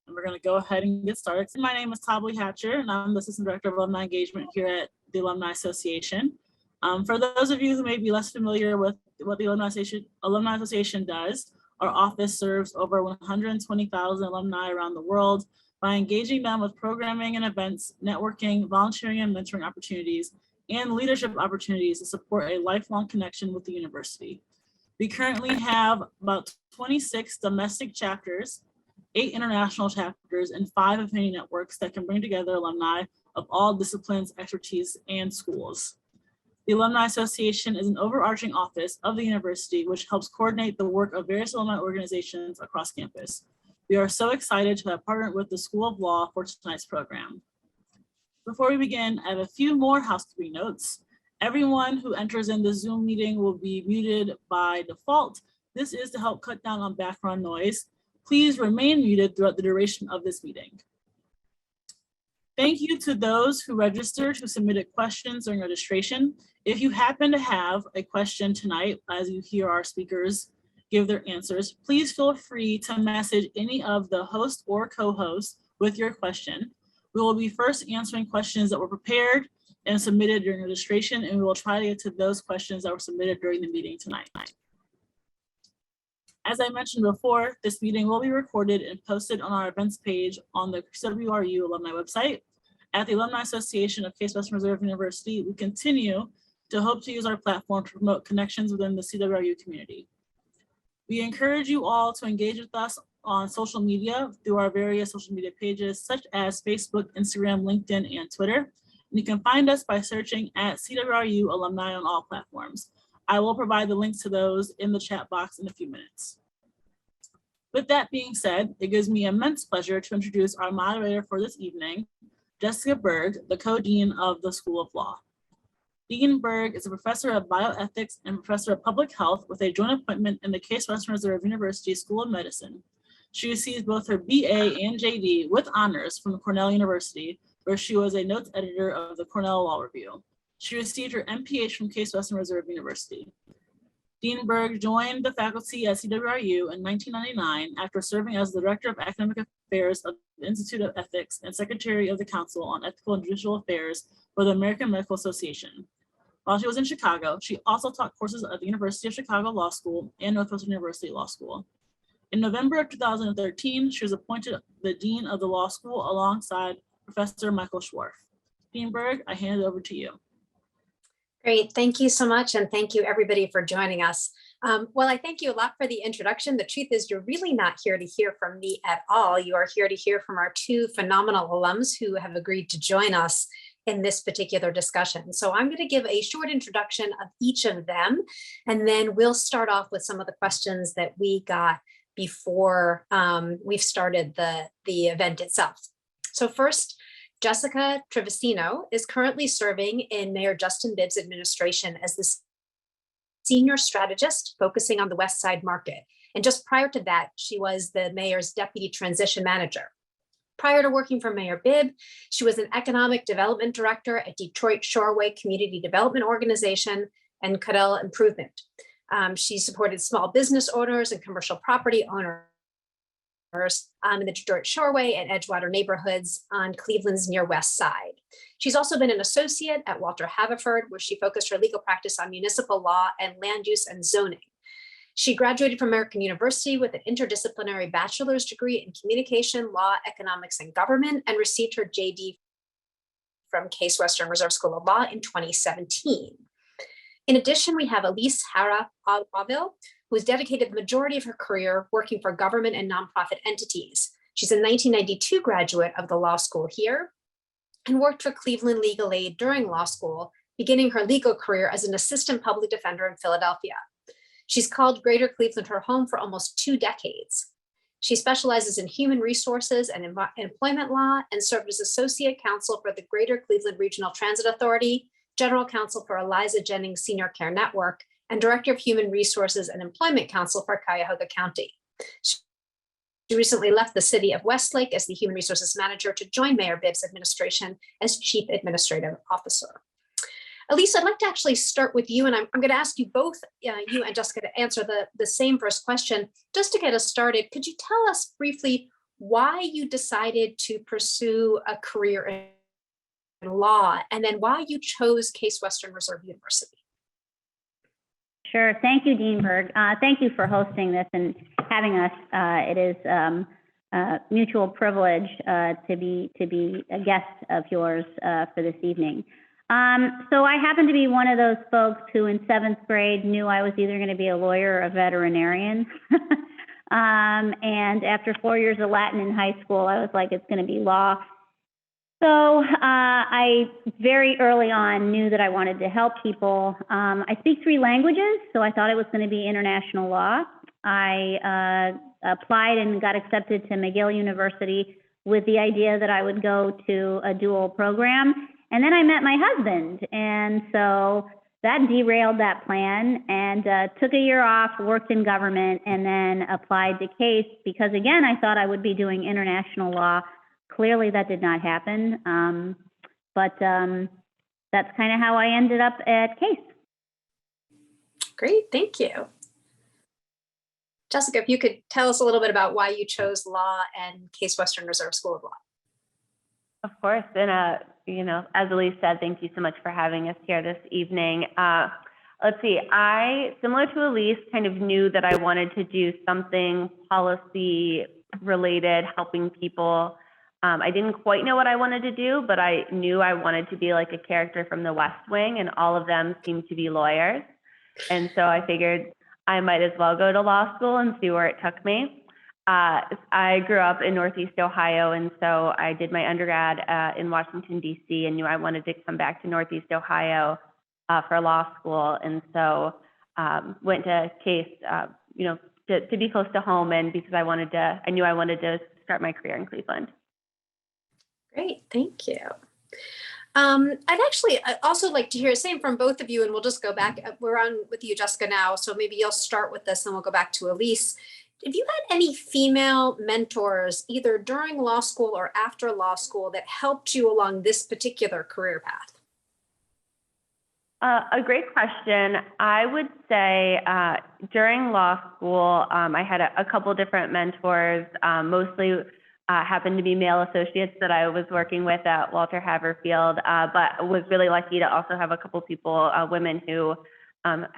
And we're going to go ahead and get started. My name is Tabby Hatcher, and I'm the Assistant Director of Alumni Engagement here at the Alumni Association. For those of you who may be less familiar with what the Alumni Association does, our office serves over 120,000 alumni around the world by engaging them with programming and events, networking, volunteering and mentoring opportunities, and leadership opportunities to support a lifelong connection with the university. We currently have about 26 domestic chapters, 8 international chapters, and 5 affinity networks that can bring together alumni of all disciplines, expertise, and schools. The Alumni Association is an overarching office of the university which helps coordinate the work of various alumni organizations across campus. We are so excited to have partnered with the School of Law for tonight's program. Before we begin, I have a few more housekeeping notes. Everyone who enters in the Zoom meeting will be muted by default. This is to help cut down on background noise. Please remain muted throughout the duration of this meeting. Thank you to those who registered, who submitted questions during registration. If you happen to have a question tonight, as you hear our speakers give their answers, please feel free to message any of the host or co-hosts with your question. We will be first answering questions that were prepared and submitted during registration, and we will try to get to those questions that were submitted during the meeting tonight. As I mentioned before, this meeting will be recorded and posted on our events page on the CWRU alumni website. At the Alumni Association of Case Western Reserve University, we continue to hope to use our platform to promote connections within the CWRU community. We encourage you all to engage with us on social media through our various social media pages, such as Facebook, Instagram, LinkedIn, and Twitter. And you can find us by searching at CWRU alumni on all platforms. I will provide the links to those in the chat box in a few minutes. With that being said, it gives me immense pleasure to introduce our moderator for this evening, Jessica Berg, the co-dean of the School of Law. Dean Berg is a professor of bioethics and professor of public health with a joint appointment in the Case Western Reserve University School of Medicine. She received both her BA and JD with honors from Cornell University, where she was a notes editor of the Cornell Law Review. She received her MPH from Case Western Reserve University. Dean Berg joined the faculty at CWRU in 1999 after serving as the Director of Academic Affairs of the Institute of Ethics and Secretary of the Council on Ethical and Judicial Affairs for the American Medical Association. While she was in Chicago, she also taught courses at the University of Chicago Law School and Northwestern University Law School. In November of 2013, she was appointed the Dean of the Law School alongside Professor Michael Schwarf. Dean Berg, I hand it over to you. Great, thank you so much, and thank you everybody for joining us. Well, I thank you a lot for the introduction. The truth is you're really not here to hear from me at all. You are here to hear from our 2 phenomenal alums who have agreed to join us in this particular discussion. So I'm going to give a short introduction of each of them, and then we'll start off with some of the questions that we got before we've started the event itself. So first, Jessica Trevistino is currently serving in Mayor Justin Bibb's administration as the senior strategist focusing on the West Side market. And just prior to that, she was the mayor's deputy transition manager. Prior to working for Mayor Bibb, she was an economic development director at Detroit Shoreway Community Development Organization and Cadell Improvement. She supported small business owners and commercial property owners in the Detroit Shoreway and Edgewater neighborhoods on Cleveland's near west side. She's also been an associate at Walter Haverford, where she focused her legal practice on municipal law and land use and zoning. She graduated from American University with an interdisciplinary bachelor's degree in communication, law, economics, and government, and received her JD from Case Western Reserve School of Law in 2017. In addition, we have Elise Hara Auvil, who has dedicated the majority of her career working for government and nonprofit entities. She's a 1992 graduate of the law school here and worked for Cleveland Legal Aid during law school, beginning her legal career as an assistant public defender in Philadelphia. She's called Greater Cleveland her home for almost 2 decades. She specializes in human resources and employment law and served as associate counsel for the Greater Cleveland Regional Transit Authority, general counsel for Eliza Jennings Senior Care Network, and director of human resources and employment counsel for Cuyahoga County. She recently left the city of Westlake as the human resources manager to join Mayor Bibb's administration as chief administrative officer. Elise, I'd like to actually start with you, and I'm going to ask you both, you and Jessica, to answer the same first question. Just to get us started, could you tell us briefly why you decided to pursue a career in law, and then why you chose Case Western Reserve University. Sure. Thank you, Dean Berg. Thank you for hosting this and having us. It is a mutual privilege to be a guest of yours for this evening. So I happen to be one of those folks who in 7th grade knew I was either going to be a lawyer or a veterinarian. And after 4 years of Latin in high school, I was like, it's going to be law. So I very early on knew that I wanted to help people. I speak 3 languages, so I thought it was going to be international law. I applied and got accepted to McGill University with the idea that I would go to a dual program. And then I met my husband, and so that derailed that plan, and took a year off, worked in government, and then applied to Case because, again, I thought I would be doing international law. Clearly, that did not happen, but that's kind of how I ended up at Case. Great, thank you. Jessica, if you could tell us a little bit about why you chose law and Case Western Reserve School of Law. Of course, and you know, as Elise said, thank you so much for having us here this evening. Let's see, I, similar to Elise, kind of knew that I wanted to do something policy related, helping people. I didn't quite know what I wanted to do, but I knew I wanted to be like a character from the West Wing, and all of them seemed to be lawyers. And so I figured I might as well go to law school and see where it took me. I grew up in Northeast Ohio, and so I did my undergrad in Washington, D.C., and knew I wanted to come back to Northeast Ohio for law school. And so went to Case, you know, to be close to home, and because I knew I wanted to start my career in Cleveland. Great, thank you. I'd actually also like to hear, same from both of you, and we'll just go back. We're on with you, Jessica, now, so maybe you'll start with this and we'll go back to Elise. Have you had any female mentors, either during law school or after law school, that helped you along this particular career path? A great question. I would say during law school, I had a couple different mentors, mostly happened to be male associates that I was working with at Walter Haverfield, but was really lucky to also have a couple people, women who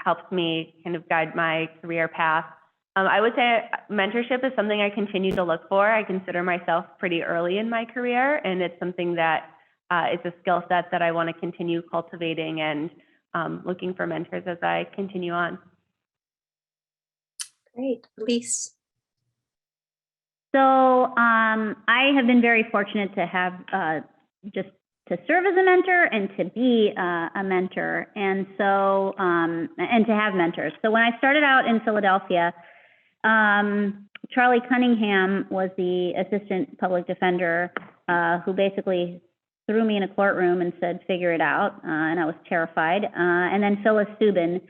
helped me kind of guide my career path. I would say mentorship is something I continue to look for. I consider myself pretty early in my career, and it's something that it's a skill set that I want to continue cultivating and looking for mentors as I continue on. Great, Elise. So I have been very fortunate to have just to serve as a mentor and to be a mentor, and so and to have mentors. So when I started out in Philadelphia, Charlie Cunningham was the assistant public defender who basically threw me in a courtroom and said, figure it out. And I was terrified. And then Phyllis Subin,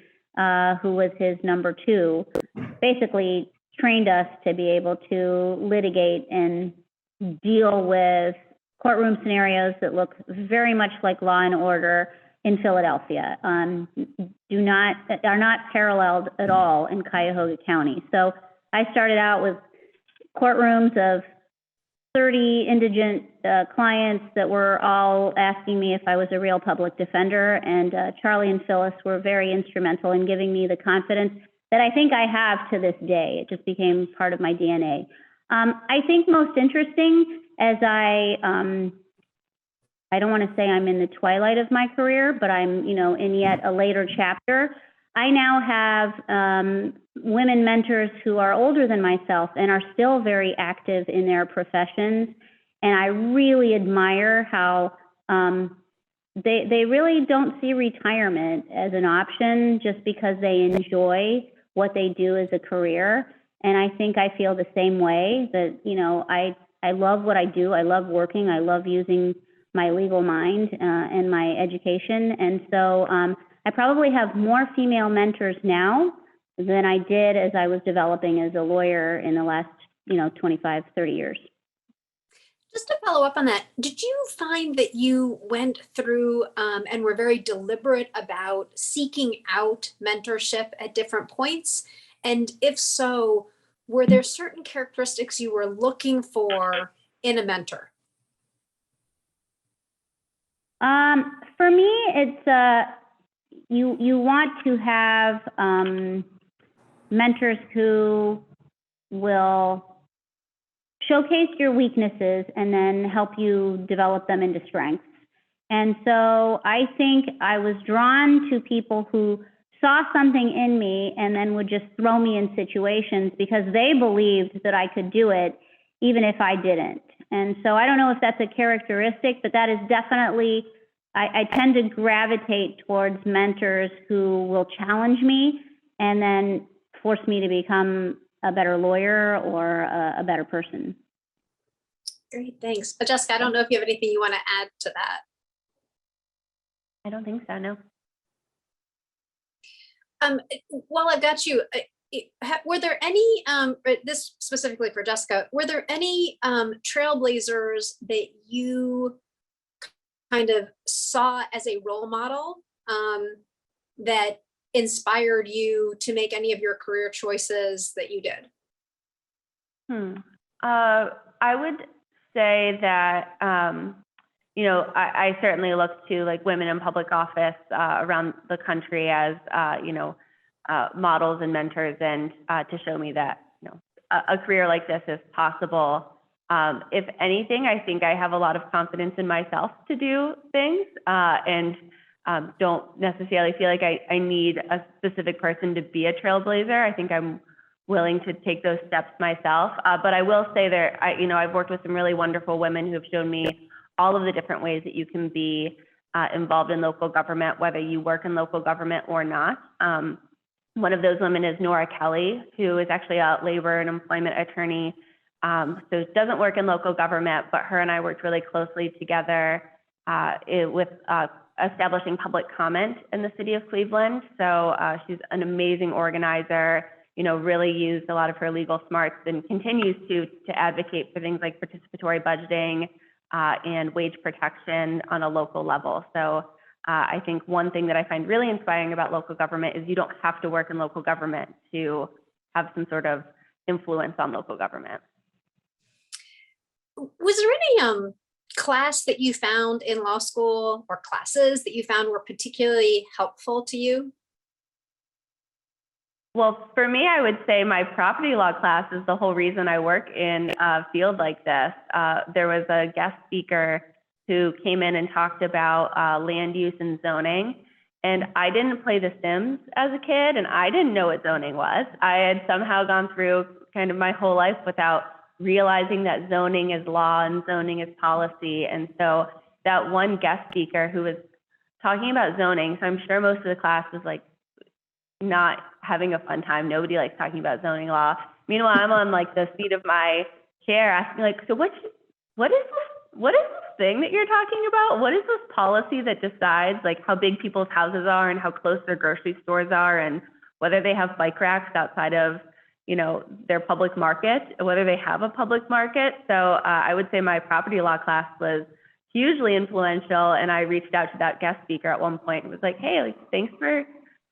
who was his number 2, basically trained us to be able to litigate and deal with courtroom scenarios that look very much like Law and Order in Philadelphia, are not paralleled at all in Cuyahoga County. So I started out with courtrooms of 30 indigent clients that were all asking me if I was a real public defender, and Charlie and Phyllis were very instrumental in giving me the confidence that I think I have to this day. It just became part of my DNA. I think most interesting, as I don't want to say I'm in the twilight of my career, but I'm, you know, in yet a later chapter. I now have women mentors who are older than myself and are still very active in their professions. And I really admire how they really don't see retirement as an option just because they enjoy what they do as a career. And I think I feel the same way, that, you know, I love what I do. I love working. I love using my legal mind and my education. And so I probably have more female mentors now than I did as I was developing as a lawyer in the last, 25, 30 years. Just to follow up on that, did you find that you went through and were very deliberate about seeking out mentorship at different points? And if so, were there certain characteristics you were looking for in a mentor? For me, it's you want to have mentors who will showcase your weaknesses and then help you develop them into strengths. And so I think I was drawn to people who saw something in me and then would just throw me in situations because they believed that I could do it even if I didn't. And so I don't know if that's a characteristic, but that is definitely, I tend to gravitate towards mentors who will challenge me and then force me to become a better lawyer or a better person. Great, thanks. Jessica, I don't know if you have anything you want to add to that. I don't think so, no. While I've got you, were there any, this specifically for Jessica, were there any trailblazers that you kind of saw as a role model that inspired you to make any of your career choices that you did? I would say that, you know, I certainly look to like women in public office around the country as, you know, models and mentors, and to show me that, you know, a career like this is possible. If anything, I think I have a lot of confidence in myself to do things, and don't necessarily feel like I need a specific person to be a trailblazer. I think I'm willing to take those steps myself. But I will say that you know, I've worked with some really wonderful women who have shown me all of the different ways that you can be involved in local government, whether you work in local government or not. One of those women is Nora Kelly, who is actually a labor and employment attorney. So doesn't work in local government, but her and I worked really closely together with establishing public comment in the city of Cleveland. So she's an amazing organizer, you know, really used a lot of her legal smarts and continues to advocate for things like participatory budgeting and wage protection on a local level. So I think one thing that I find really inspiring about local government is you don't have to work in local government to have some sort of influence on local government. Was there any class that you found in law school or classes that you found were particularly helpful to you? Well, for me, I would say my property law class is the whole reason I work in a field like this. There was a guest speaker who came in and talked about land use and zoning. And I didn't play The Sims as a kid, and I didn't know what zoning was. I had somehow gone through kind of my whole life without realizing that zoning is law and zoning is policy. And so that one guest speaker who was talking about zoning, so I'm sure most of the class was like not having a fun time. Nobody likes talking about zoning law. Meanwhile, I'm on like the seat of my chair asking like, so what is this thing that you're talking about? What is this policy that decides like how big people's houses are and how close their grocery stores are and whether they have bike racks outside of, you know, their public market, whether they have a public market? So I would say my property law class was hugely influential. And I reached out to that guest speaker at one point and was like, hey, like, thanks for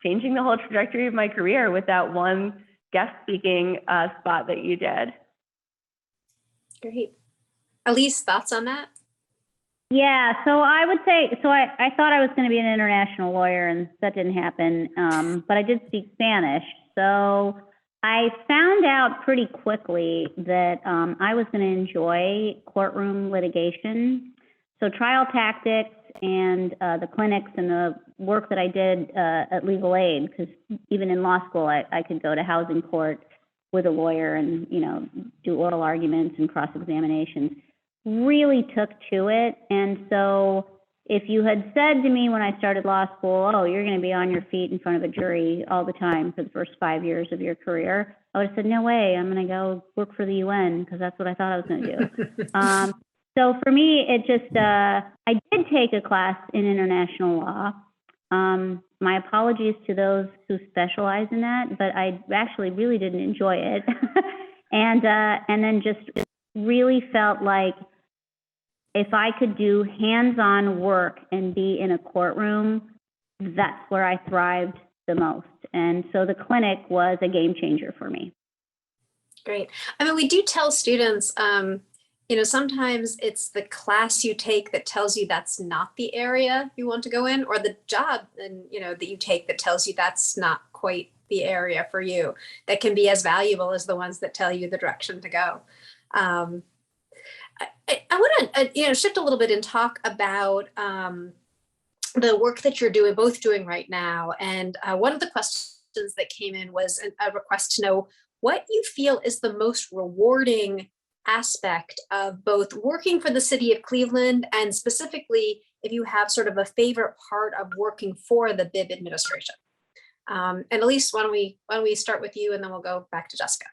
changing the whole trajectory of my career with that one guest speaking spot that you did. Great. Elise, thoughts on that? Yeah, so I would say, so I thought I was going to be an international lawyer, and that didn't happen, but I did speak Spanish. So I found out pretty quickly that I was going to enjoy courtroom litigation. So trial tactics and the clinics and the work that I did at legal aid, because even in law school, I could go to housing court with a lawyer and, you know, do oral arguments and cross-examinations, really took to it. And so if you had said to me when I started law school, oh, you're going to be on your feet in front of a jury all the time for the first 5 years of your career, I would have said, no way, I'm going to go work for the UN because that's what I thought I was going to do. So for me, it just, I did take a class in international law. My apologies to those who specialize in that, but I actually really didn't enjoy it. And then just really felt like if I could do hands-on work and be in a courtroom, that's where I thrived the most. And so the clinic was a game changer for me. Great. I mean, we do tell students, sometimes it's the class you take that tells you that's not the area you want to go in, or the job that you take that tells you that's not quite the area for you, that can be as valuable as the ones that tell you the direction to go. Um, I want to, shift a little bit and talk about the work that you're both doing right now. And one of the questions that came in was a request to know what you feel is the most rewarding aspect of both working for the city of Cleveland, and specifically if you have sort of a favorite part of working for the BIB administration. And Elise, why don't we start with you, and then we'll go back to Jessica.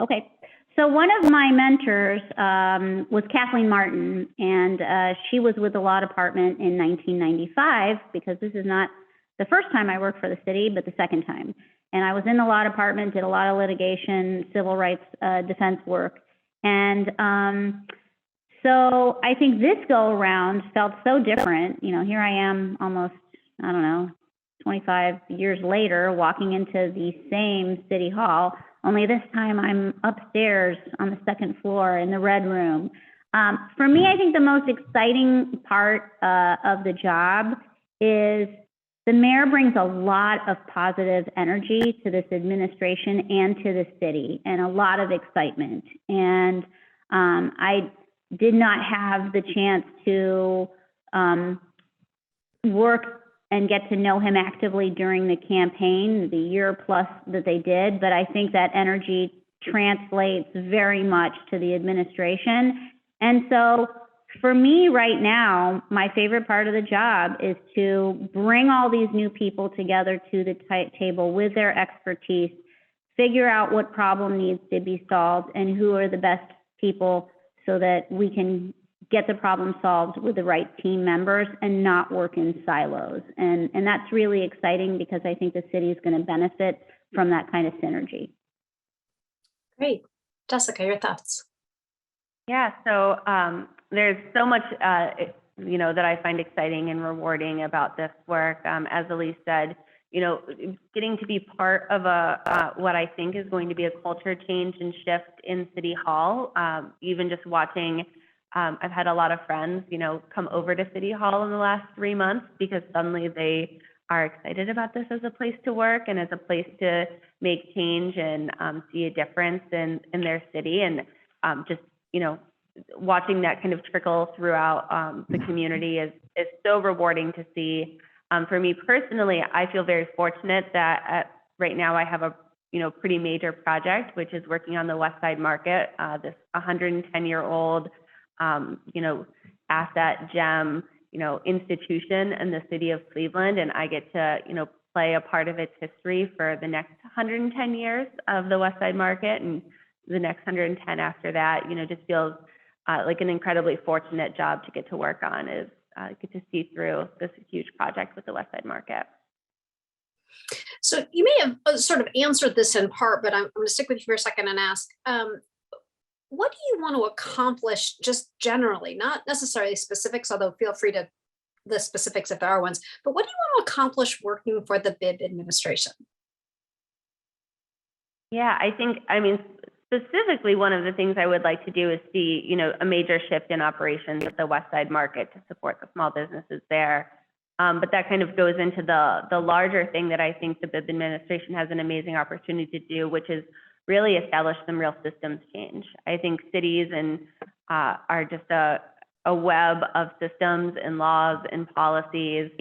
Okay. So one of my mentors was Kathleen Martin, and she was with the law department in 1995, because this is not the first time I worked for the city, but the second time. And I was in the law department, did a lot of litigation, civil rights defense work. And so I think this go around felt so different. Here I am almost, 25 years later, walking into the same city hall, only this time I'm upstairs on the second floor in the red room. For me, I think the most exciting part of the job is the mayor brings a lot of positive energy to this administration and to the city, and a lot of excitement. And I did not have the chance to work and get to know him actively during the campaign, the year plus that they did, but I think that energy translates very much to the administration. And so for me right now, my favorite part of the job is to bring all these new people together to the table with their expertise, figure out what problem needs to be solved and who are the best people, so that we can get the problem solved with the right team members and not work in silos. And that's really exciting, because I think the city is going to benefit from that kind of synergy. Great. Jessica, your thoughts? Yeah, so there's so much, that I find exciting and rewarding about this work. As Elise said, getting to be part of what I think is going to be a culture change and shift in City Hall. Even just watching, I've had a lot of friends, come over to City Hall in the last 3 months, because suddenly they are excited about this as a place to work and as a place to make change and see a difference in their city. And just, watching that kind of trickle throughout the community is so rewarding to see. For me personally, I feel very fortunate that right now I have a pretty major project, which is working on the West Side Market, this 110-year-old asset gem, institution in the city of Cleveland, and I get to play a part of its history for the next 110 years of the West Side Market, and the next 110 after that. Just feels like an incredibly fortunate job to get to work on, is get to see through this huge project with the West Side Market. So you may have sort of answered this in part, but I'm going to stick with you for a second and ask, what do you want to accomplish just generally, not necessarily specifics, although feel free to the specifics if there are ones, but what do you want to accomplish working for the BIB administration? Yeah, specifically, one of the things I would like to do is see, a major shift in operations at the West Side Market to support the small businesses there. But that kind of goes into the larger thing that I think the BIB administration has an amazing opportunity to do, which is really establish some real systems change. I think cities are just a web of systems and laws and policies,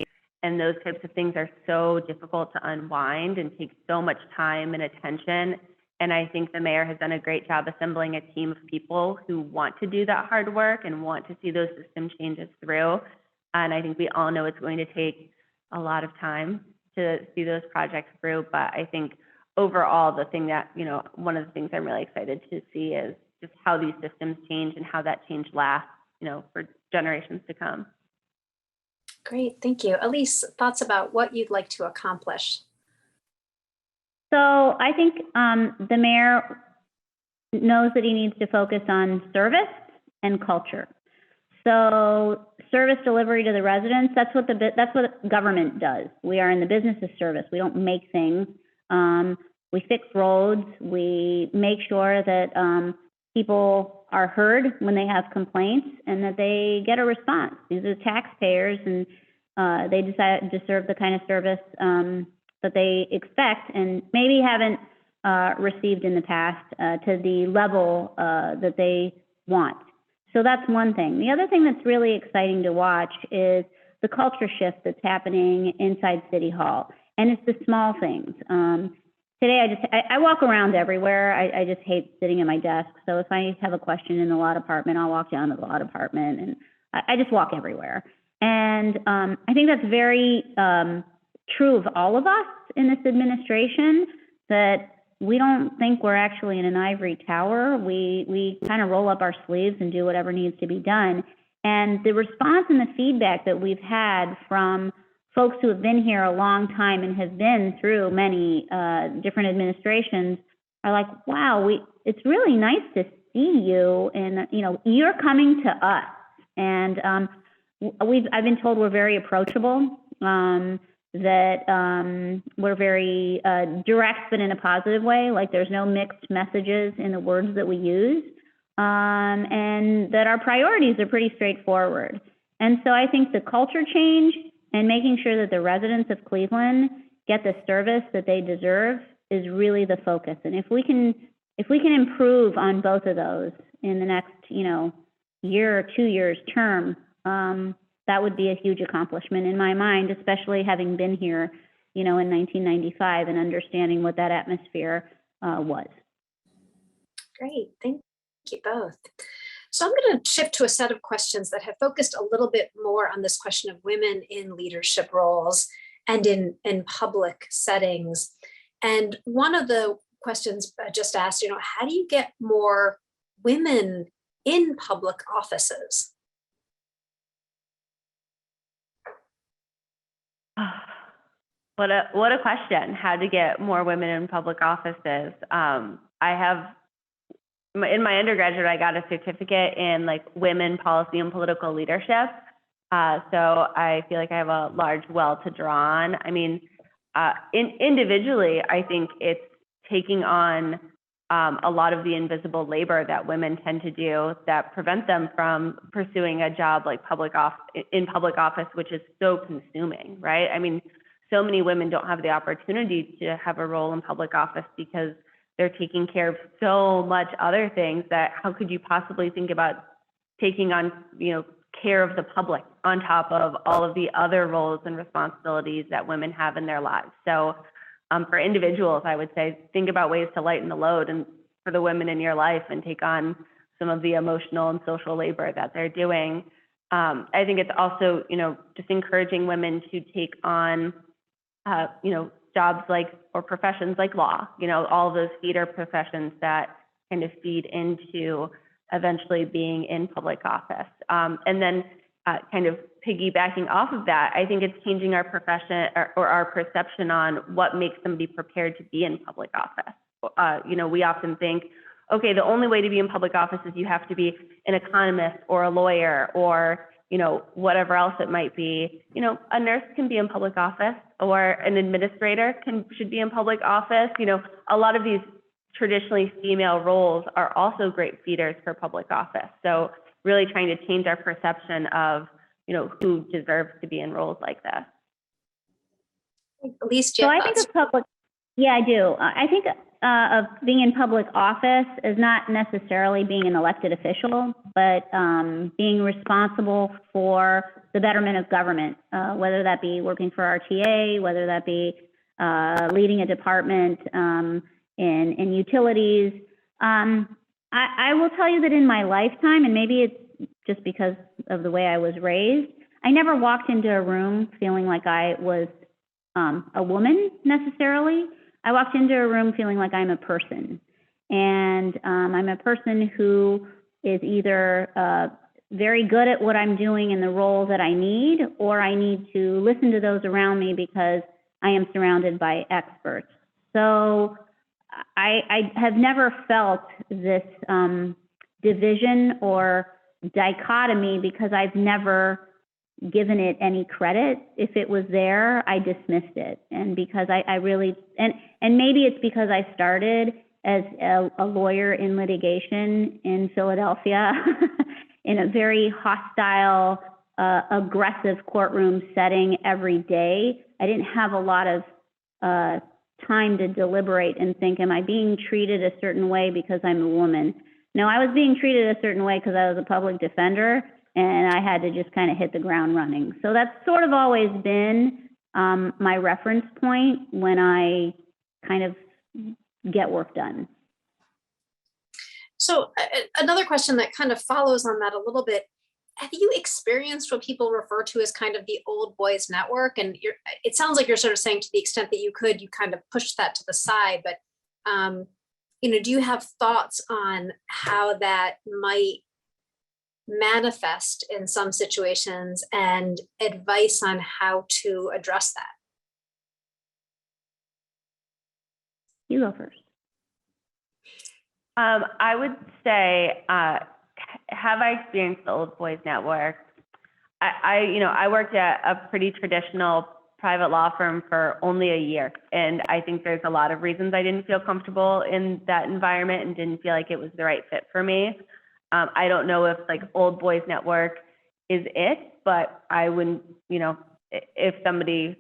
and those types of things are so difficult to unwind and take so much time and attention. And I think the mayor has done a great job assembling a team of people who want to do that hard work and want to see those system changes through. And I think we all know it's going to take a lot of time to see those projects through. But I think overall, the thing that, one of the things I'm really excited to see is just how these systems change and how that change lasts, for generations to come. Great, thank you. Elise, thoughts about what you'd like to accomplish? So I think the mayor knows that he needs to focus on service and culture. So service delivery to the residents, that's what government does. We are in the business of service. We don't make things. we fix roads, we make sure that people are heard when they have complaints and that they get a response. These are taxpayers, and they deserve the kind of service that they expect and maybe haven't received in the past to the level that they want. So that's one thing. The other thing that's really exciting to watch is the culture shift that's happening inside City Hall. And it's the small things. Today, I walk around everywhere. I just hate sitting at my desk. So if I have a question in the law department, I'll walk down to the law department, and I just walk everywhere. And I think that's very true of all of us in this administration, that we don't think we're actually in an ivory tower. We kind of roll up our sleeves and do whatever needs to be done. And the response and the feedback that we've had from folks who have been here a long time and have been through many different administrations are like, wow, it's really nice to see you, and you're coming to us. And I've been told we're very approachable, that we're very direct, but in a positive way. Like there's no mixed messages in the words that we use, and that our priorities are pretty straightforward. And so I think the culture change and making sure that the residents of Cleveland get the service that they deserve is really the focus. And if we can improve on both of those in the next, year or 2 years term, that would be a huge accomplishment in my mind, especially having been here, in 1995 and understanding what that atmosphere was. Great, thank you both. So I'm going to shift to a set of questions that have focused a little bit more on this question of women in leadership roles and in public settings. And one of the questions I just asked, how do you get more women in public offices? What a question. How to get more women in public offices. In my undergraduate, I got a certificate in women policy and political leadership. So I feel like I have a large well to draw on. I mean, individually, I think it's taking on a lot of the invisible labor that women tend to do that prevent them from pursuing a job like in public office, which is so consuming, right? I mean, so many women don't have the opportunity to have a role in public office because they're taking care of so much other things that how could you possibly think about taking on, care of the public on top of all of the other roles and responsibilities that women have in their lives. So for individuals, I would say, think about ways to lighten the load and for the women in your life and take on some of the emotional and social labor that they're doing. I think it's also, just encouraging women to take on, jobs or professions like law, all of those feeder professions that kind of feed into eventually being in public office. And then kind of piggybacking off of that, I think it's changing our profession or our perception on what makes somebody prepared to be in public office. We often think, okay, the only way to be in public office is you have to be an economist or a lawyer or whatever else it might be. A nurse can be in public office, or an administrator should be in public office. A lot of these traditionally female roles are also great feeders for public office. So really trying to change our perception of, who deserves to be in roles like this. Elise, so I think of public, yeah, I do. I think of being in public office as not necessarily being an elected official, but being responsible for the betterment of government, whether that be working for RTA, whether that be leading a department in utilities. I will tell you that in my lifetime, and maybe it's just because of the way I was raised, I never walked into a room feeling like I was a woman necessarily. I walked into a room feeling like I'm a person. And I'm a person who is either very good at what I'm doing in the role that I need, or I need to listen to those around me because I am surrounded by experts. So I have never felt this division or dichotomy because I've never given it any credit. If it was there, I dismissed it. And because I really, and maybe it's because I started as a lawyer in litigation in Philadelphia in a very hostile, aggressive courtroom setting every day. I didn't have a lot of time to deliberate and think, am I being treated a certain way because I'm a woman? No, I was being treated a certain way because I was a public defender, and I had to just kind of hit the ground running. So that's sort of always been my reference point when I kind of get work done. So another question that kind of follows on that a little bit, have you experienced what people refer to as kind of the old boys network? And it sounds like you're sort of saying to the extent that you could, you kind of push that to the side, but do you have thoughts on how that might manifest in some situations and advice on how to address that? You go first. I would say, have I experienced the old boys network? I worked at a pretty traditional private law firm for only a year. And I think there's a lot of reasons I didn't feel comfortable in that environment and didn't feel like it was the right fit for me. I don't know if like old boys network is it, but I wouldn't, if somebody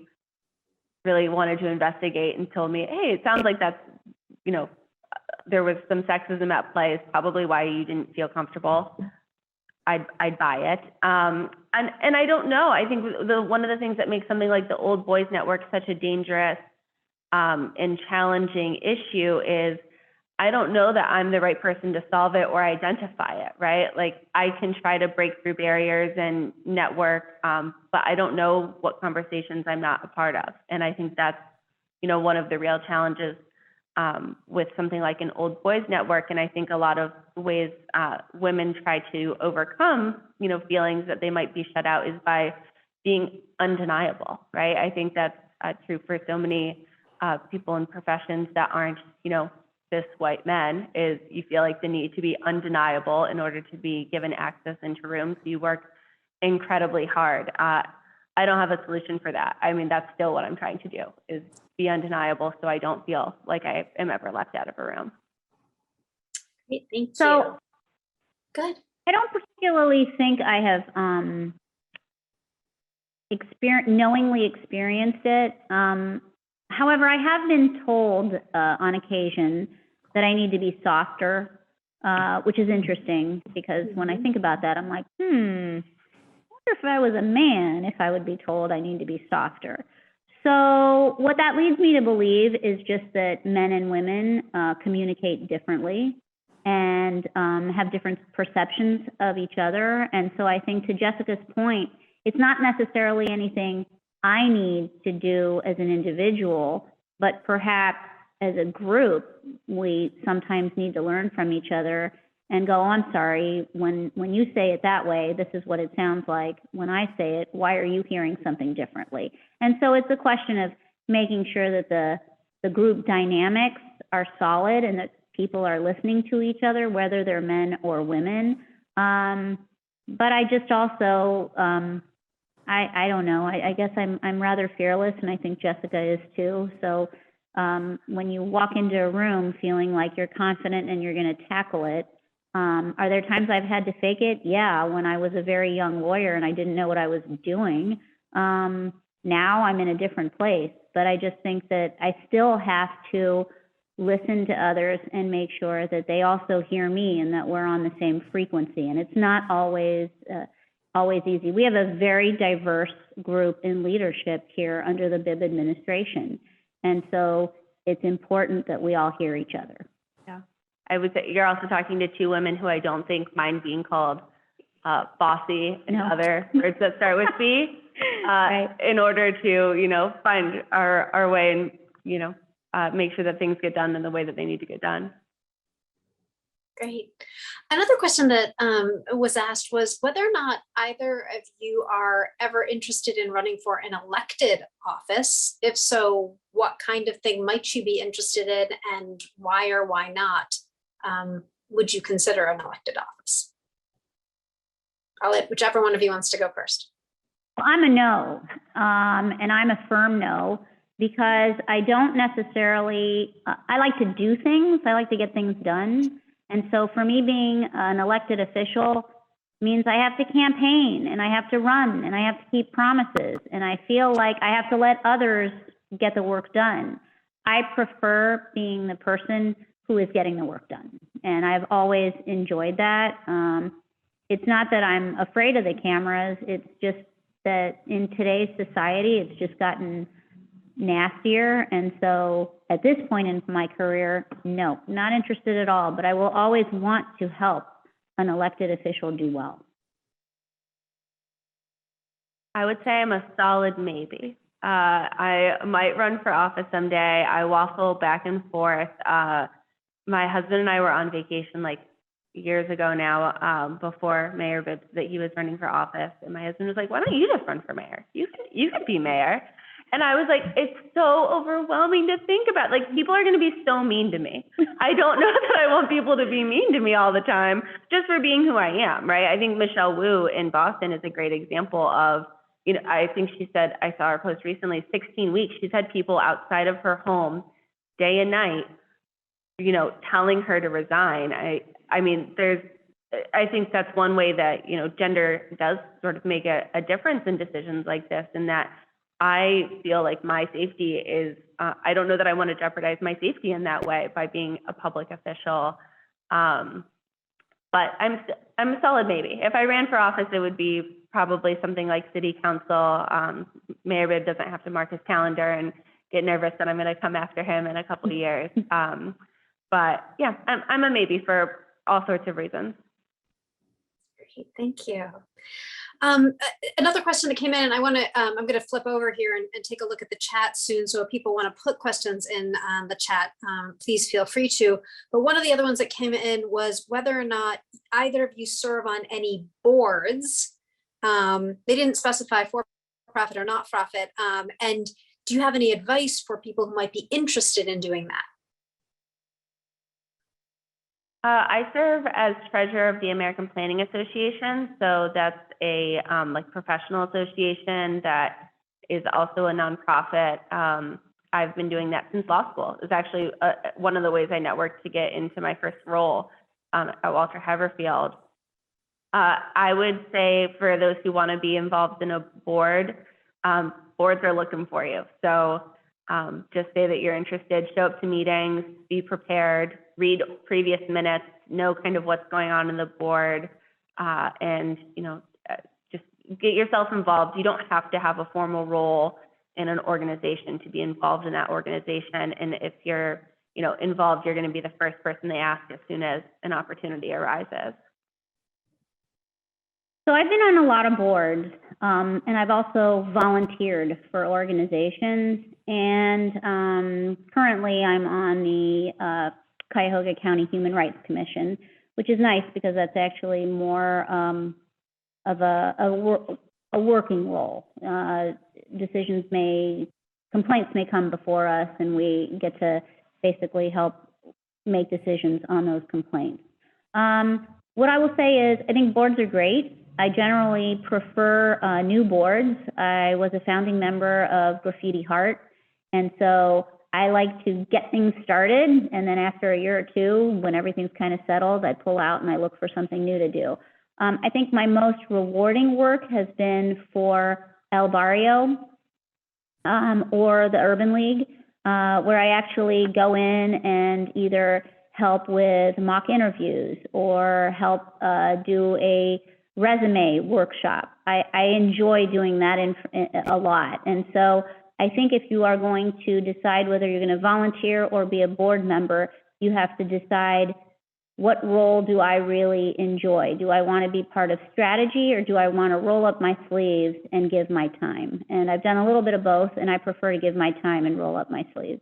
really wanted to investigate and told me, hey, it sounds like that's, there was some sexism at play, is probably why you didn't feel comfortable, I'd buy it. And I don't know. I think one of the things that makes something like the old boys network such a dangerous and challenging issue is I don't know that I'm the right person to solve it or identify it, right? Like I can try to break through barriers and network, but I don't know what conversations I'm not a part of. And I think that's, one of the real challenges with something like an old boys network. And I think a lot of ways women try to overcome, feelings that they might be shut out is by being undeniable, right? I think that's true for so many people in professions that aren't, cis white men, is you feel like the need to be undeniable in order to be given access into rooms. You work incredibly hard. I don't have a solution for that. I mean, that's still what I'm trying to do, is be undeniable so I don't feel like I am ever left out of a room. Great, thank you. So, good. I don't particularly think I have knowingly experienced it. However, I have been told on occasion that I need to be softer, which is interesting because when I think about that, I'm like, I wonder if I was a man, if I would be told I need to be softer. So what that leads me to believe is just that men and women communicate differently and have different perceptions of each other. And so I think, to Jessica's point, it's not necessarily anything I need to do as an individual, but perhaps as a group, we sometimes need to learn from each other and go, oh, I'm sorry, when you say it that way, this is what it sounds like. When I say it, why are you hearing something differently? And so it's a question of making sure that the group dynamics are solid and that people are listening to each other, whether they're men or women. But I just also, I don't know, I guess I'm rather fearless, and I think Jessica is too. So when you walk into a room feeling like you're confident and you're going to tackle it, are there times I've had to fake it? Yeah, when I was a very young lawyer and I didn't know what I was doing. Now I'm in a different place, but I just think that I still have to listen to others and make sure that they also hear me and that we're on the same frequency. And it's not always easy. We have a very diverse group in leadership here under the Bibb administration. And so it's important that we all hear each other. Yeah. I would say you're also talking to two women who I don't think mind being called bossy and other words that start with B, right, in order to, find our way and, make sure that things get done in the way that they need to get done. Great. Another question that was asked was whether or not either of you are ever interested in running for an elected office. If so, what kind of thing might you be interested in, and why or why not would you consider an elected office? I'll let whichever one of you wants to go first. Well, I'm a no, and I'm a firm no, because I don't necessarily, I like to do things, I like to get things done. And so for me, being an elected official means I have to campaign and I have to run and I have to keep promises. And I feel like I have to let others get the work done. I prefer being the person who is getting the work done. And I've always enjoyed that. It's not that I'm afraid of the cameras, it's just that in today's society, it's just gotten nastier. And so at this point in my career, no, not interested at all, but I will always want to help an elected official do well. I would say I'm a solid maybe. I might run for office someday. I waffle back and forth. My husband and I were on vacation like years ago now, before Mayor Bibb that he was running for office. And my husband was like, why don't you just run for mayor? You could be mayor. And I was like, it's so overwhelming to think about. Like, people are going to be so mean to me. I don't know that I want people to be mean to me all the time just for being who I am, right? I think Michelle Wu in Boston is a great example of, you know, I think she said, I saw her post recently, 16 weeks. She's had people outside of her home day and night, you know, telling her to resign. I mean, I think that's one way that, you know, gender does sort of make a difference in decisions like this, in that I feel like my safety is, I don't know that I want to jeopardize my safety in that way by being a public official. But I'm a solid maybe. If I ran for office, it would be probably something like city council. Mayor Bibb doesn't have to mark his calendar and get nervous that I'm going to come after him in a couple of years. But yeah, I'm a maybe for all sorts of reasons. Great, thank you. Another question that came in, and I'm going to flip over here and take a look at the chat soon. So if people want to put questions in the chat, please feel free to. But one of the other ones that came in was whether or not either of you serve on any boards. They didn't specify for-profit or not-for-profit. And do you have any advice for people who might be interested in doing that? I serve as treasurer of the American Planning Association. So that's a like professional association that is also a nonprofit. I've been doing that since law school. It's actually one of the ways I networked to get into my first role at Walter Haverfield. I would say for those who want to be involved in a board, boards are looking for you. So just say that you're interested, show up to meetings, be prepared, read previous minutes, know kind of what's going on in the board, and, you know, just get yourself involved. You don't have to have a formal role in an organization to be involved in that organization. And if you're, you know, involved, you're going to be the first person they ask as soon as an opportunity arises. So I've been on a lot of boards, and I've also volunteered for organizations. And currently I'm on the Cuyahoga County Human Rights Commission, which is nice because that's actually more of a working role. Complaints may come before us, and we get to basically help make decisions on those complaints. What I will say is I think boards are great. I generally prefer new boards. I was a founding member of Graffiti Heart, and so I like to get things started, and then after a year or two, when everything's kind of settled, I pull out and I look for something new to do. I think my most rewarding work has been for El Barrio or the Urban League, where I actually go in and either help with mock interviews or help do a resume workshop. I enjoy doing that a lot. And so I think if you are going to decide whether you're going to volunteer or be a board member, you have to decide, what role do I really enjoy? Do I want to be part of strategy, or do I want to roll up my sleeves and give my time? And I've done a little bit of both, and I prefer to give my time and roll up my sleeves.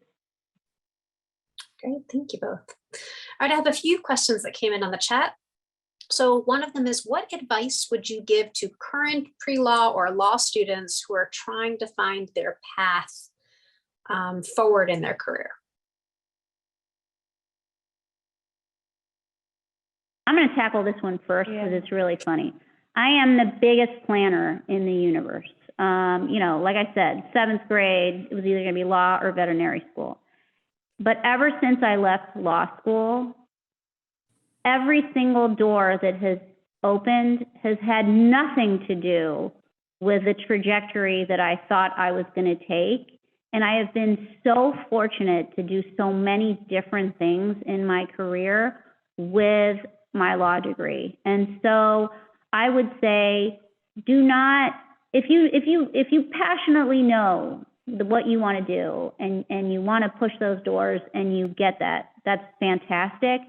Great, thank you both. All right, I have a few questions that came in on the chat. So one of them is, what advice would you give to current pre-law or law students who are trying to find their path forward in their career? I'm going to tackle this one first because it's really funny. I am the biggest planner in the universe. You know, like I said, 7th grade, it was either going to be law or veterinary school. But ever since I left law school, every single door that has opened has had nothing to do with the trajectory that I thought I was going to take. And I have been so fortunate to do so many different things in my career with my law degree. And so I would say, do not, if you passionately know what you want to do and you want to push those doors and you get that, that's fantastic.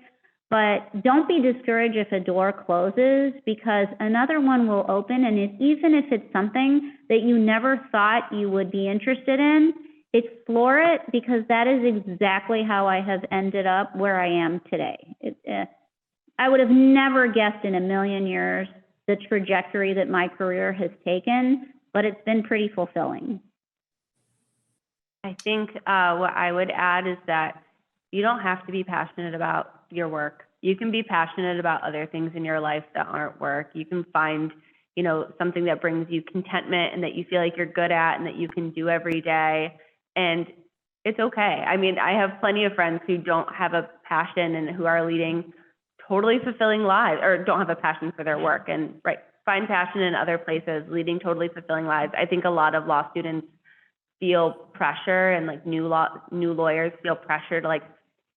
But don't be discouraged if a door closes, because another one will open. And even if it's something that you never thought you would be interested in, explore it, because that is exactly how I have ended up where I am today. I would have never guessed in a million years the trajectory that my career has taken, but it's been pretty fulfilling. I think what I would add is that you don't have to be passionate about your work. You can be passionate about other things in your life that aren't work. You can find, you know, something that brings you contentment and that you feel like you're good at and that you can do every day. And it's okay. I mean, I have plenty of friends who don't have a passion and who are leading totally fulfilling lives, or don't have a passion for their work, and find passion in other places, leading totally fulfilling lives. I think a lot of law students feel pressure, and like new lawyers feel pressure to like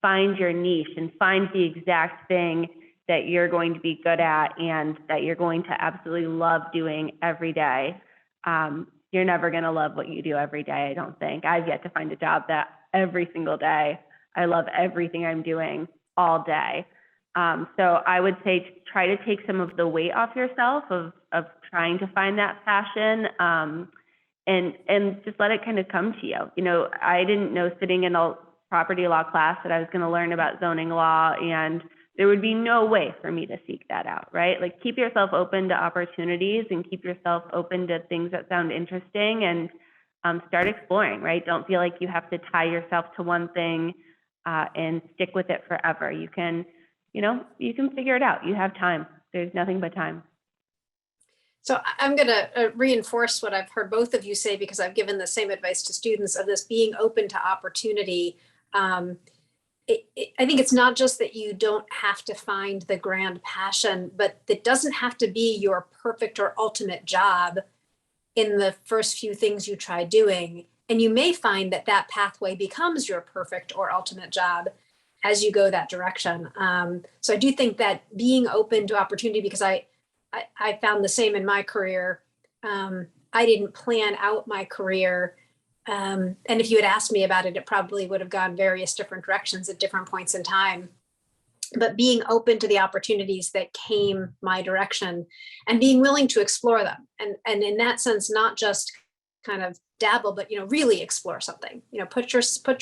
find your niche and find the exact thing that you're going to be good at and that you're going to absolutely love doing every day. You're never going to love what you do every day, I don't think. I've yet to find a job that every single day I love everything I'm doing all day. So I would say try to take some of the weight off yourself of trying to find that passion, and just let it kind of come to you. You know, I didn't know sitting in a property law class that I was going to learn about zoning law, and there would be no way for me to seek that out, right? Like, keep yourself open to opportunities and keep yourself open to things that sound interesting, and start exploring, right? Don't feel like you have to tie yourself to one thing and stick with it forever. You can figure it out. You have time. There's nothing but time. So I'm going to reinforce what I've heard both of you say, because I've given the same advice to students of this being open to opportunity. I think it's not just that you don't have to find the grand passion, but it doesn't have to be your perfect or ultimate job in the first few things you try doing. And you may find that that pathway becomes your perfect or ultimate job as you go that direction. So I do think that being open to opportunity, because I found the same in my career. I didn't plan out my career. And if you had asked me about it, it probably would have gone various different directions at different points in time. But being open to the opportunities that came my direction and being willing to explore them. And in that sense, not just kind of dabble, but, really explore something, put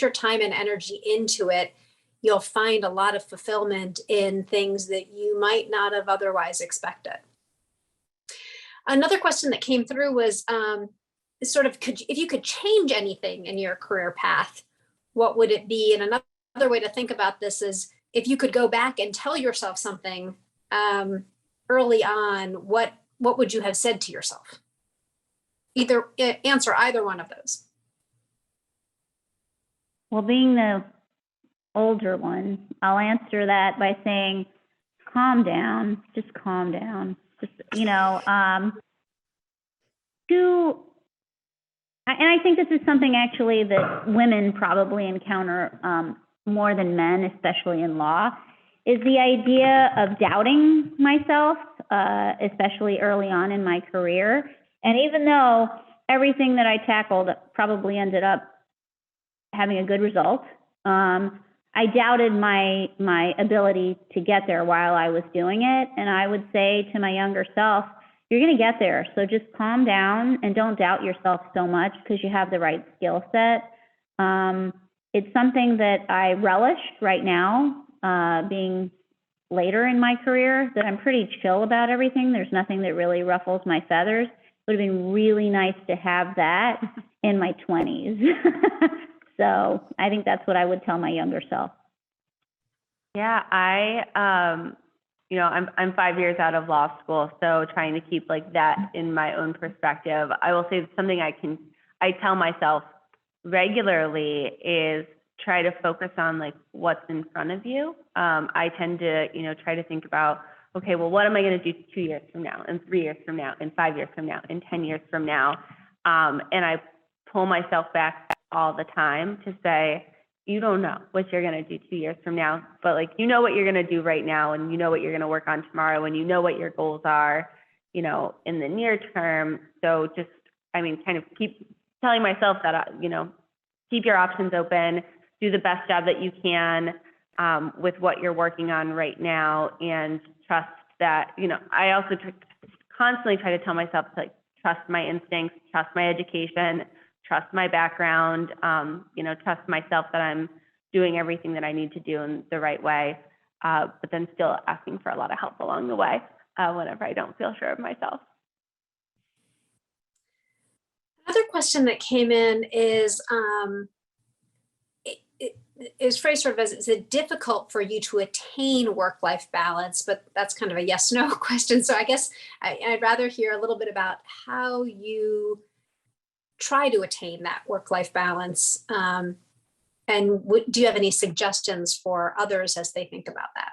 your time and energy into it. You'll find a lot of fulfillment in things that you might not have otherwise expected. Another question that came through was if you could change anything in your career path, what would it be? And another way to think about this is, if you could go back and tell yourself something early on, what would you have said to yourself? Answer either one of those. Well, being the older one, I'll answer that by saying, calm down, just calm down. Just, and I think this is something actually that women probably encounter more than men, especially in law, is the idea of doubting myself, especially early on in my career. And even though everything that I tackled probably ended up having a good result, I doubted my ability to get there while I was doing it. And I would say to my younger self, you're going to get there. So just calm down and don't doubt yourself so much, because you have the right skill set. It's something that I relish right now, being later in my career, that I'm pretty chill about everything. There's nothing that really ruffles my feathers. It would have been really nice to have that in my 20s. So I think that's what I would tell my younger self. Yeah, I I'm 5 years out of law school, so trying to keep like that in my own perspective. I will say something I tell myself regularly is try to focus on like what's in front of you. I tend to, try to think about, okay, well, what am I going to do 2 years from now, and 3 years from now, and 5 years from now, and 10 years from now? And I pull myself back all the time to say, you don't know what you're going to do 2 years from now, but like, what you're going to do right now, and what you're going to work on tomorrow, and what your goals are, in the near term. So just, kind of keep telling myself that, keep your options open, do the best job that you can with what you're working on right now, and trust that, I also constantly try to tell myself to like, trust my instincts, trust my education, trust my background, trust myself that I'm doing everything that I need to do in the right way, but then still asking for a lot of help along the way whenever I don't feel sure of myself. Another question that came in is, is phrased sort of as, is it difficult for you to attain work-life balance? But that's kind of a yes/no question. So I guess I'd rather hear a little bit about how you try to attain that work-life balance. And do you have any suggestions for others as they think about that?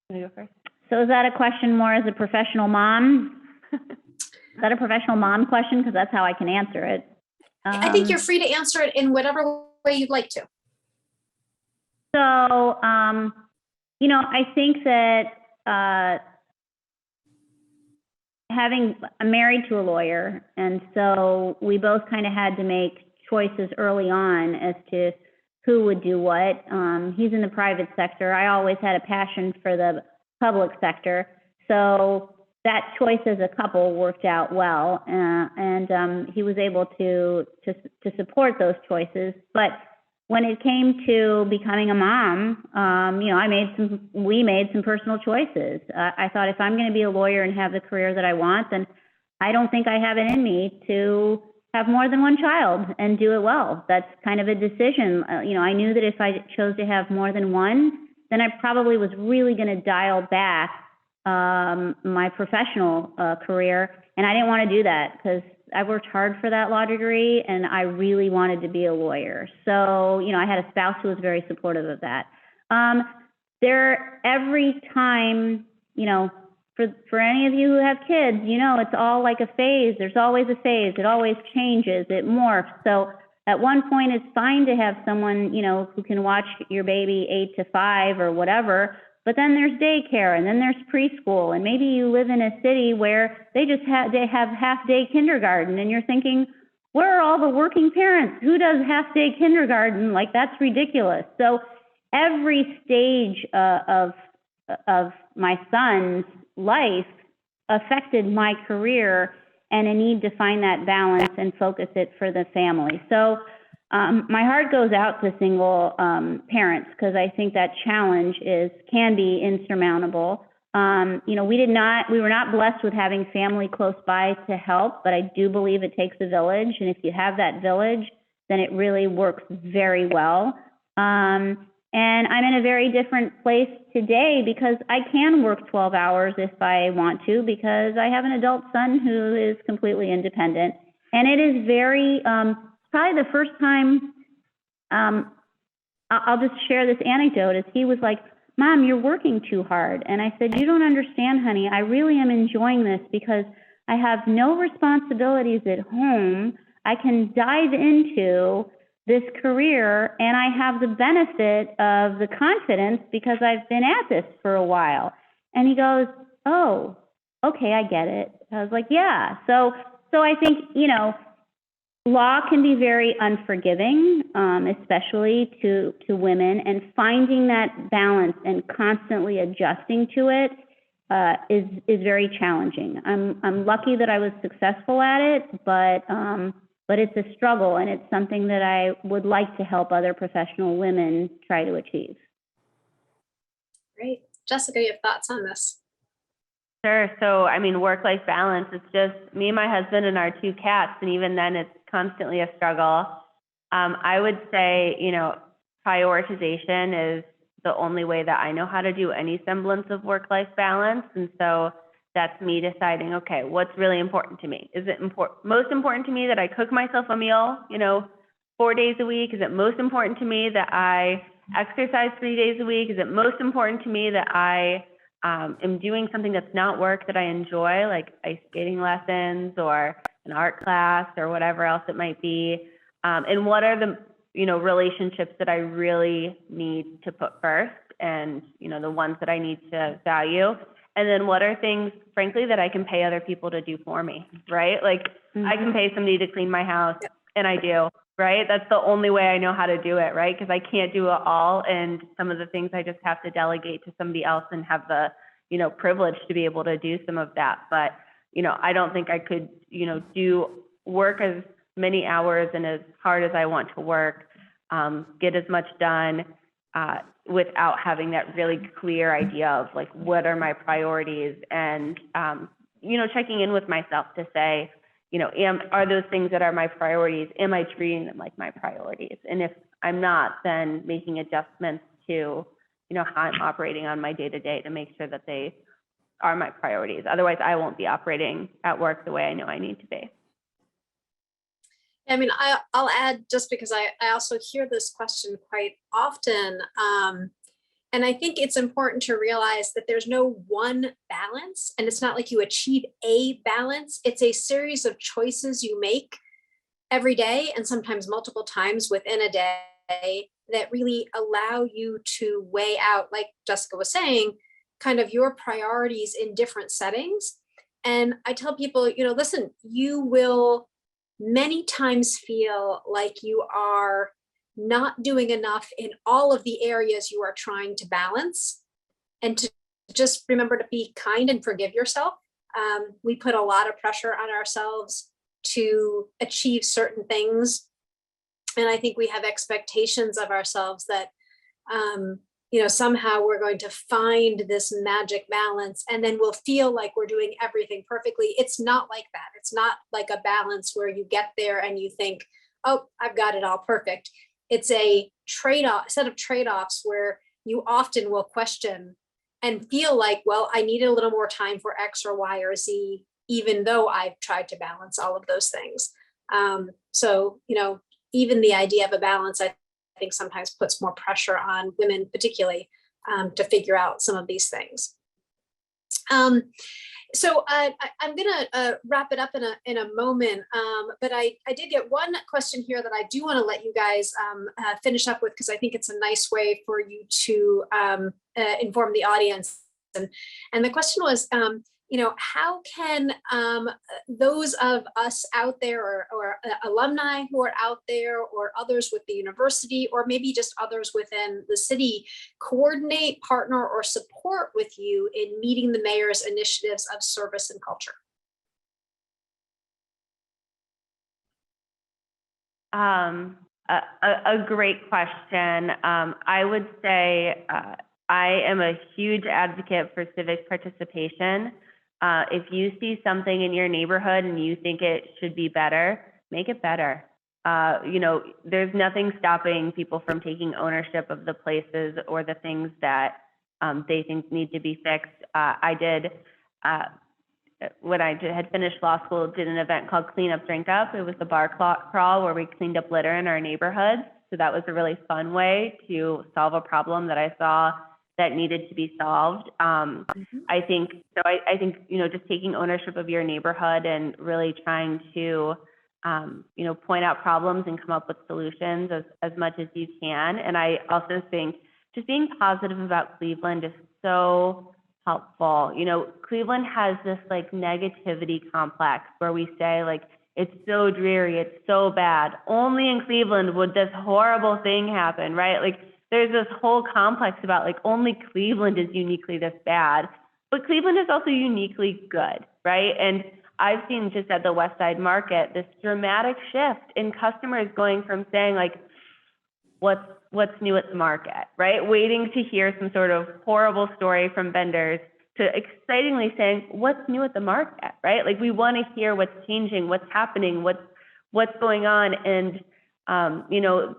Can I go first? So is that a question more as a professional mom? Is that a professional mom question? Because that's how I can answer it. I think you're free to answer it in whatever way you'd like to. So, I think that I'm married to a lawyer, and so we both kind of had to make choices early on as to who would do what. He's in the private sector. I always had a passion for the public sector. So that choice as a couple worked out well, and he was able to support those choices. But when it came to becoming a mom, we made some personal choices. I thought, if I'm going to be a lawyer and have the career that I want, then I don't think I have it in me to have more than one child and do it well. That's kind of a decision. I knew that if I chose to have more than one, then I probably was really going to dial back my professional career, and I didn't want to do that because I worked hard for that law degree, and I really wanted to be a lawyer. So, I had a spouse who was very supportive of that. Every time, for any of you who have kids, it's all like a phase. There's always a phase. It always changes. It morphs. So at one point, it's fine to have someone, who can watch your baby 8 to 5 or whatever. But then there's daycare, and then there's preschool, and maybe you live in a city where they have half-day kindergarten, and you're thinking, where are all the working parents? Who does half-day kindergarten? Like, that's ridiculous. So every stage of my son's life affected my career and a need to find that balance and focus it for the family. So my heart goes out to single parents, because I think that challenge can be insurmountable. We were not blessed with having family close by to help, but I do believe it takes a village. And if you have that village, then it really works very well. And I'm in a very different place today because I can work 12 hours if I want to, because I have an adult son who is completely independent. And it is very, probably the first time, I'll just share this anecdote, is he was like, Mom, you're working too hard. And I said, you don't understand, honey. I really am enjoying this because I have no responsibilities at home. I can dive into this career, and I have the benefit of the confidence because I've been at this for a while. And he goes, oh, okay, I get it. I was like, yeah. So I think, law can be very unforgiving, especially to women, and finding that balance and constantly adjusting to it is very challenging. I'm lucky that I was successful at it, but it's a struggle, and it's something that I would like to help other professional women try to achieve. Great. Jessica, you have thoughts on this? Sure. So, work-life balance, it's just me and my husband and our 2 cats, and even then it's constantly a struggle. I would say, prioritization is the only way that I know how to do any semblance of work-life balance. And so that's me deciding, okay, what's really important to me? Is it most important to me that I cook myself a meal, 4 days a week? Is it most important to me that I exercise 3 days a week? Is it most important to me that I am doing something that's not work that I enjoy, like ice skating lessons or an art class or whatever else it might be? And what are the relationships that I really need to put first, and the ones that I need to value? And then what are things, frankly, that I can pay other people to do for me, right? Like I can pay somebody to clean my house, and I do, right? That's the only way I know how to do it, right? Because I can't do it all, and some of the things I just have to delegate to somebody else and have the privilege to be able to do some of that. But I don't think I could do work as many hours and as hard as I want to work, get as much done without having that really clear idea of like, what are my priorities, and checking in with myself to say, are those things that are my priorities, am I treating them like my priorities? And if I'm not, then making adjustments to how I'm operating on my day-to-day to make sure that they are my priorities. Otherwise, I won't be operating at work the way I know I need to be. I mean, I'll add, just because I also hear this question quite often. And I think it's important to realize that there's no one balance, and it's not like you achieve a balance. It's a series of choices you make every day, and sometimes multiple times within a day, that really allow you to weigh out, like Jessica was saying, kind of your priorities in different settings. And I tell people, listen, you will many times feel like you are not doing enough in all of the areas you are trying to balance, and to just remember to be kind and forgive yourself. We put a lot of pressure on ourselves to achieve certain things, and I think we have expectations of ourselves that somehow we're going to find this magic balance, and then we'll feel like we're doing everything perfectly. It's not like that. It's not like a balance where you get there and you think, oh, I've got it all perfect. It's a set of trade-offs where you often will question and feel like, well, I needed a little more time for X or Y or Z, even though I've tried to balance all of those things. So even the idea of a balance, I think sometimes puts more pressure on women, particularly, to figure out some of these things. So I'm going to wrap it up in a moment, but I did get one question here that I do want to let you guys finish up with, because I think it's a nice way for you to inform the audience. And the question was, how can those of us out there, or alumni who are out there, or others with the university, or maybe just others within the city, coordinate, partner, or support with you in meeting the mayor's initiatives of service and culture? A great question. I would say I am a huge advocate for civic participation. If you see something in your neighborhood and you think it should be better, make it better. There's nothing stopping people from taking ownership of the places or the things that they think need to be fixed. I did, when I had finished law school, did an event called Clean Up, Drink Up. It was a bar crawl where we cleaned up litter in our neighborhoods. So that was a really fun way to solve a problem that I saw that needed to be solved. I think just taking ownership of your neighborhood and really trying to point out problems and come up with solutions as much as you can. And I also think just being positive about Cleveland is so helpful. Cleveland has this like negativity complex where we say like, it's so dreary, it's so bad. Only in Cleveland would this horrible thing happen, right? Like, there's this whole complex about like only Cleveland is uniquely this bad, but Cleveland is also uniquely good, right? And I've seen just at the West Side Market this dramatic shift in customers going from saying like, what's new at the market, right? Waiting to hear some sort of horrible story from vendors, to excitingly saying, what's new at the market, right? Like we want to hear what's changing, what's happening, what's going on. And You know,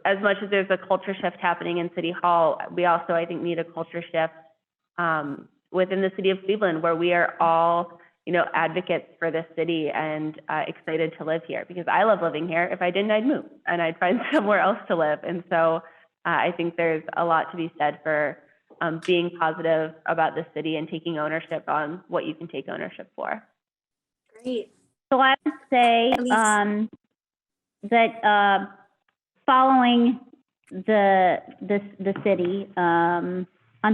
as much as there's a culture shift happening in City Hall, we also, I think, need a culture shift within the city of Cleveland, where we are all, you know, advocates for this city and excited to live here, because I love living here. If I didn't, I'd move and I'd find somewhere else to live. And so I think there's a lot to be said for being positive about the city and taking ownership on what you can take ownership for. Great. So I would say Elise. that following the city on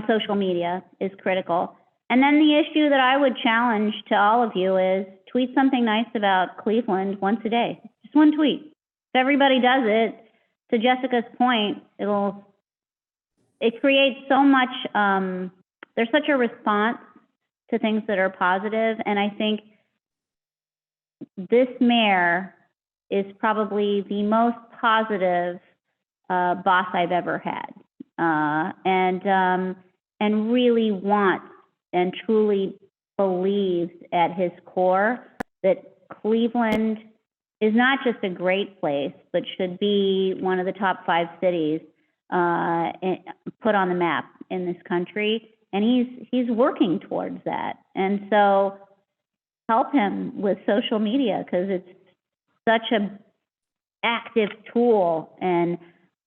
social media is critical. And then the issue that I would challenge to all of you is tweet something nice about Cleveland once a day. Just one tweet. If everybody does it, to Jessica's point, it creates so much, there's such a response to things that are positive. And I think this mayor is probably the most positive boss I've ever had, and really wants and truly believes at his core that Cleveland is not just a great place, but should be one of the top 5 cities put on the map in this country. And he's working towards that. And so help him with social media, because it's such a active tool and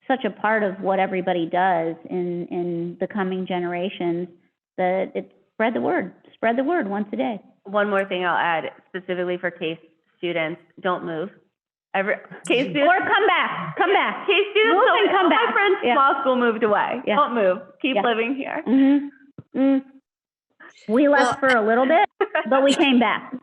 such a part of what everybody does in the coming generations, that it spread the word once a day. One more thing I'll add, specifically for case students: don't move. Case students, Or come back. Case students, Move and come back. My friend's small school moved away. Yeah. Don't move. Keep Yeah. living here. Mm-hmm. Mm. We left for a little bit, but we came back.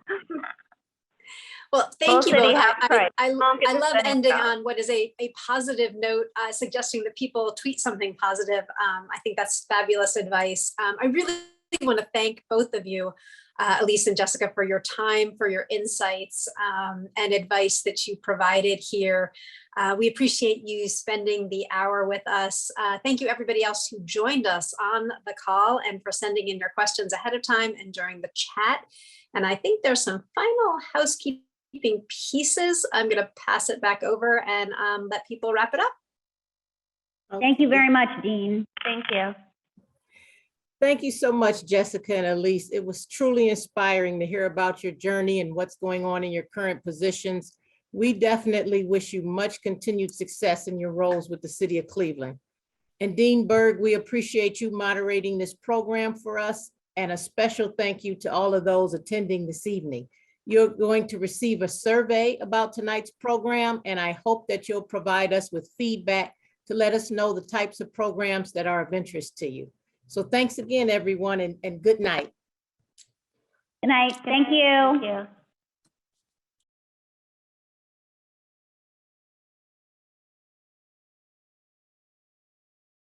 Well, thank you City both. has pride. I Won't get love the city ending proud. on what is a positive note, suggesting that people tweet something positive. I think that's fabulous advice. I really want to thank both of you, Elise and Jessica, for your time, for your insights and advice that you provided here. We appreciate you spending the hour with us. Thank you, everybody else who joined us on the call and for sending in your questions ahead of time and during the chat. And I think there's some final housekeeping pieces. I'm going to pass it back over and let people wrap it up. Thank you very much, Dean. Thank you. Thank you so much, Jessica and Elise. It was truly inspiring to hear about your journey and what's going on in your current positions. We definitely wish you much continued success in your roles with the City of Cleveland. And Dean Berg, we appreciate you moderating this program for us, and a special thank you to all of those attending this evening. You're going to receive a survey about tonight's program, and I hope that you'll provide us with feedback to let us know the types of programs that are of interest to you. So thanks again, everyone, and good night. Good night. Thank you. Thank you.